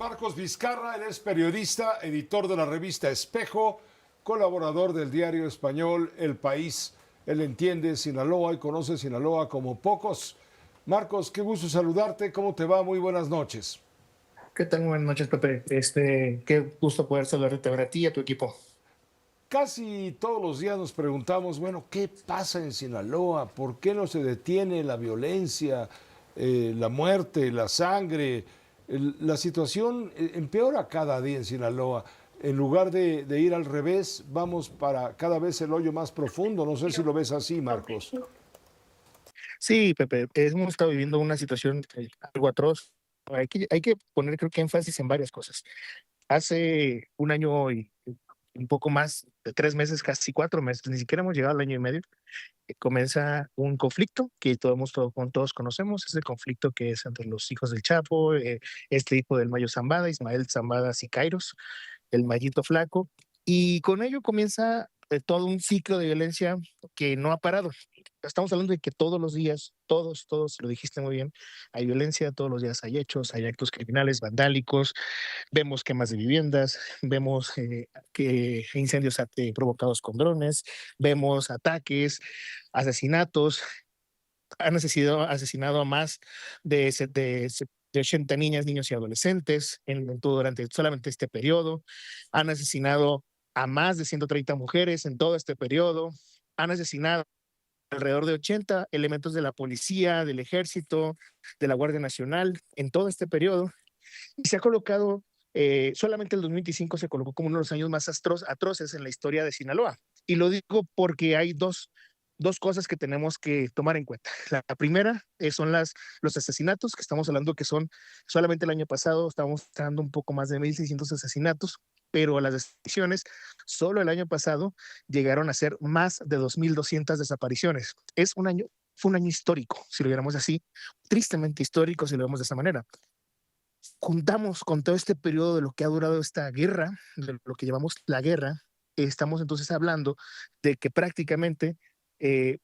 Marcos Vizcarra, él es periodista, editor de la revista Espejo, colaborador del diario español El País. Él entiende Sinaloa y conoce Sinaloa como pocos. Marcos, qué gusto saludarte, ¿cómo te va? Muy buenas noches. ¿Qué tal? Buenas noches, Pepe. Qué gusto poder saludarte a ti y a tu equipo. Casi todos los días nos preguntamos, bueno, ¿qué pasa en Sinaloa? ¿Por qué no se detiene la violencia, la muerte, la sangre? La situación empeora cada día en Sinaloa. En lugar de ir al revés, vamos para cada vez el hoyo más profundo. No sé si lo ves así, Marcos. Sí, Pepe, hemos estado viviendo una situación algo atroz. Hay que poner, creo que, énfasis en varias cosas. Hace un año y un poco más de 3 meses, casi 4 meses, ni siquiera hemos llegado al año y medio, comienza un conflicto que todos conocemos. Es el conflicto que es entre los hijos del Chapo, este hijo del Mayo Zambada, Ismael Zambada Siqueiros, el Mayito Flaco, y con ello comienza todo un ciclo de violencia que no ha parado. Estamos hablando de que todos los días, todos, lo dijiste muy bien, hay violencia, todos los días hay hechos, hay actos criminales, vandálicos, vemos quemas de viviendas, vemos que incendios provocados con drones, vemos ataques, asesinatos. Han asesinado a más de 80 niñas, niños y adolescentes en todo durante solamente este periodo. Han asesinado a más de 130 mujeres en todo este periodo. Han asesinado alrededor de 80 elementos de la policía, del ejército, de la Guardia Nacional en todo este periodo. Y se ha colocado, solamente el 2025 se colocó como uno de los años más atroces en la historia de Sinaloa. Y lo digo porque hay dos cosas que tenemos que tomar en cuenta. La primera son los asesinatos, que estamos hablando que son solamente el año pasado, estábamos dando un poco más de 1,600 asesinatos, pero las desapariciones, solo el año pasado, llegaron a ser más de 2,200 desapariciones. Fue un año histórico, si lo viéramos así, tristemente histórico, si lo vemos de esa manera. Juntamos con todo este periodo de lo que ha durado esta guerra, de lo que llamamos la guerra, estamos entonces hablando de que prácticamente eh,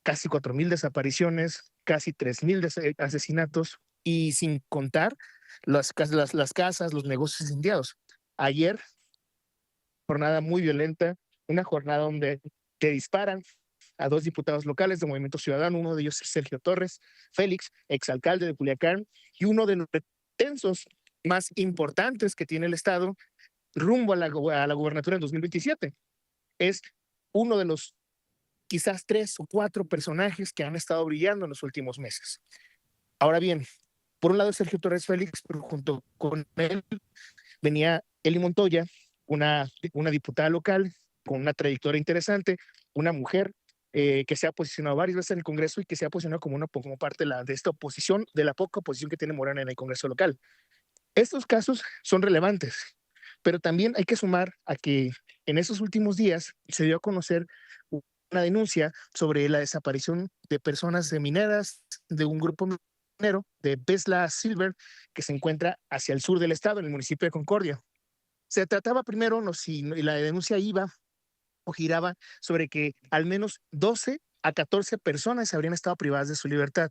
casi 4,000 desapariciones, casi 3,000 asesinatos, y sin contar las casas, los negocios incendiados. Ayer, jornada muy violenta, una jornada donde te disparan a 2 diputados locales de Movimiento Ciudadano, uno de ellos es Sergio Torres Félix, exalcalde de Culiacán, y uno de los tensos más importantes que tiene el Estado rumbo a la gubernatura en 2027. Es uno de los quizás 3 o 4 personajes que han estado brillando en los últimos meses. Ahora bien, por un lado es Sergio Torres Félix, pero junto con él venía Eli Montoya, una diputada local con una trayectoria interesante, una mujer que se ha posicionado varias veces en el Congreso y que se ha posicionado como parte de esta oposición, de la poca oposición que tiene Morena en el Congreso local. Estos casos son relevantes, pero también hay que sumar a que en esos últimos días se dio a conocer una denuncia sobre la desaparición de personas mineras de un grupo minero de Besla Silver que se encuentra hacia el sur del estado, en el municipio de Concordia. Se trataba primero, no, si, y la denuncia iba o giraba sobre que al menos 12 a 14 personas habrían estado privadas de su libertad.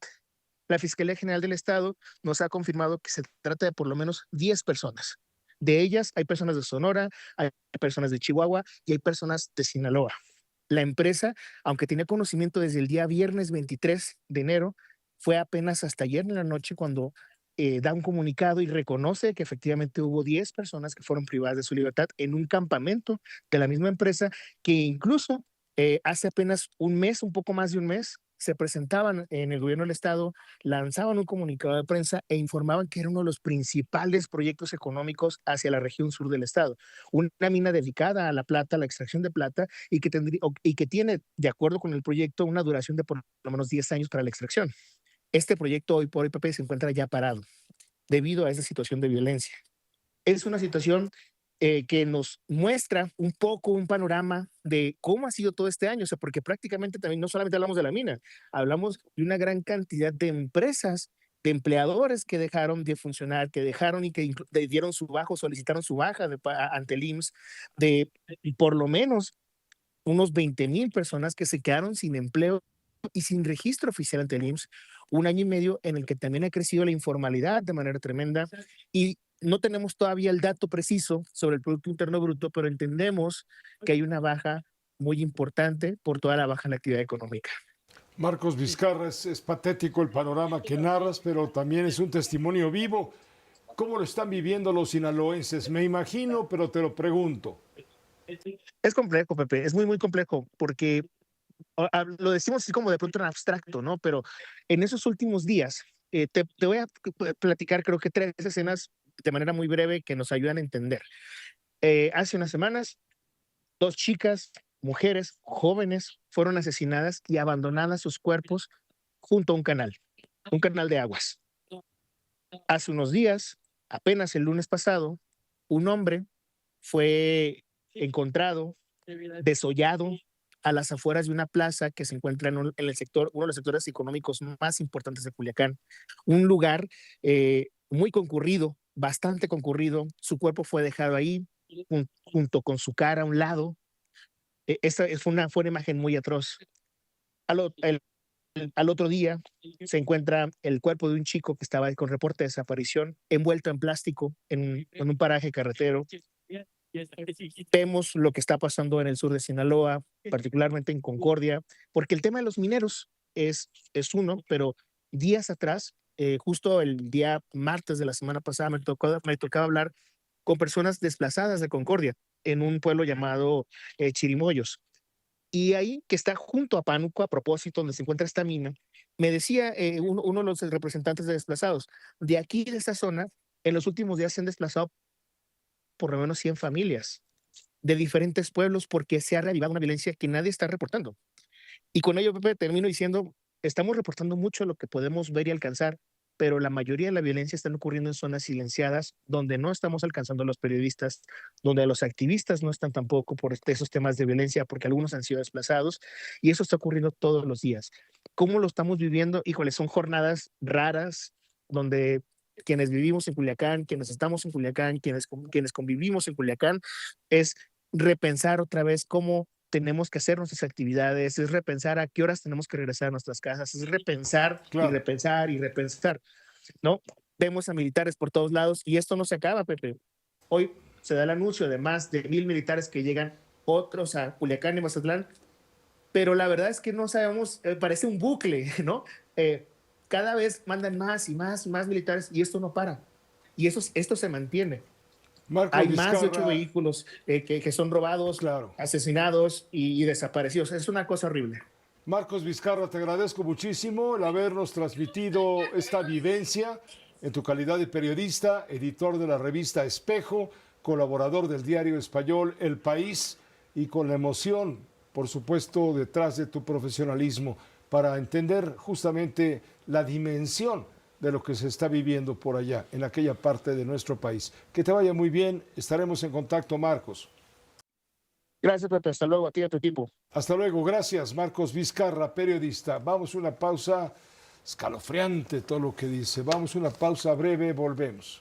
La Fiscalía General del Estado nos ha confirmado que se trata de por lo menos 10 personas. De ellas hay personas de Sonora, hay personas de Chihuahua y hay personas de Sinaloa. La empresa, aunque tenía conocimiento desde el día viernes 23 de enero, fue apenas hasta ayer en la noche cuando da un comunicado y reconoce que efectivamente hubo 10 personas que fueron privadas de su libertad en un campamento de la misma empresa, que incluso hace apenas un mes, un poco más de un mes, se presentaban en el gobierno del estado, lanzaban un comunicado de prensa e informaban que era uno de los principales proyectos económicos hacia la región sur del estado. Una mina dedicada a la plata, a la extracción de plata, y que tiene, de acuerdo con el proyecto, una duración de por lo menos 10 años para la extracción. Este proyecto hoy por hoy, Pepe, se encuentra ya parado debido a esa situación de violencia. Es una situación que nos muestra un poco un panorama de cómo ha sido todo este año, o sea, porque prácticamente también no solamente hablamos de la mina, hablamos de una gran cantidad de empresas, de empleadores que dejaron de funcionar, que dejaron y que dieron su baja, solicitaron su baja ante el IMSS, de por lo menos unos 20,000 personas que se quedaron sin empleo y sin registro oficial ante el IMSS, un año y medio en el que también ha crecido la informalidad de manera tremenda, y no tenemos todavía el dato preciso sobre el Producto Interno Bruto, pero entendemos que hay una baja muy importante por toda la baja en la actividad económica. Marcos Vizcarra, es patético el panorama que narras, pero también es un testimonio vivo. ¿Cómo lo están viviendo los sinaloenses? Me imagino, pero te lo pregunto. Es complejo, Pepe, es muy, muy complejo, porque lo decimos así como de pronto en abstracto, ¿no? Pero en esos últimos días, te voy a platicar creo que 3 escenas de manera muy breve que nos ayudan a entender. Hace unas semanas, 2 chicas, mujeres, jóvenes, fueron asesinadas y abandonadas sus cuerpos junto a un canal de aguas. Hace unos días, apenas el lunes pasado, un hombre fue encontrado desollado a las afueras de una plaza que se encuentra en el sector, uno de los sectores económicos más importantes de Culiacán, un lugar muy concurrido, bastante concurrido. Su cuerpo fue dejado ahí junto con su cara a un lado. Esta fue una imagen muy atroz. Al otro día se encuentra el cuerpo de un chico que estaba con reporte de desaparición, envuelto en plástico en un paraje carretero. Vemos lo que está pasando en el sur de Sinaloa, particularmente en Concordia, porque el tema de los mineros es uno, pero días atrás, justo el día martes de la semana pasada, me tocaba hablar con personas desplazadas de Concordia en un pueblo llamado Chirimoyos. Y ahí, que está junto a Pánuco, a propósito, donde se encuentra esta mina, me decía uno de los representantes de desplazados, de aquí, de esta zona, en los últimos días se han desplazado por lo menos 100 familias de diferentes pueblos porque se ha reavivado una violencia que nadie está reportando. Y con ello, Pepe, termino diciendo, estamos reportando mucho lo que podemos ver y alcanzar, pero la mayoría de la violencia está ocurriendo en zonas silenciadas, donde no estamos alcanzando a los periodistas, donde los activistas no están tampoco por esos temas de violencia, porque algunos han sido desplazados, y eso está ocurriendo todos los días. ¿Cómo lo estamos viviendo? Híjole, son jornadas raras, donde quienes vivimos en Culiacán, quienes estamos en Culiacán, quienes convivimos en Culiacán, es repensar otra vez cómo tenemos que hacer nuestras actividades, es repensar a qué horas tenemos que regresar a nuestras casas, es repensar y Claro. repensar y repensar, ¿no? Vemos a militares por todos lados y esto no se acaba, Pepe. Hoy se da el anuncio de más de 1,000 militares que llegan, otros a Culiacán y Mazatlán, pero la verdad es que no sabemos, parece un bucle, ¿no? Cada vez mandan más y más y más militares y esto no para. Y esto se mantiene. Marcos Hay más de 8 Vizcarra, vehículos que son robados, claro. asesinados y desaparecidos. Es una cosa horrible. Marcos Vizcarra, te agradezco muchísimo el habernos transmitido esta vivencia en tu calidad de periodista, editor de la revista Espejo, colaborador del diario español El País y con la emoción, por supuesto, detrás de tu profesionalismo para entender justamente la dimensión de lo que se está viviendo por allá, en aquella parte de nuestro país. Que te vaya muy bien, estaremos en contacto, Marcos. Gracias, Pepe. Hasta luego a ti y a tu equipo. Hasta luego, gracias, Marcos Vizcarra, periodista. Vamos a una pausa, escalofriante todo lo que dice. Vamos a una pausa breve, volvemos.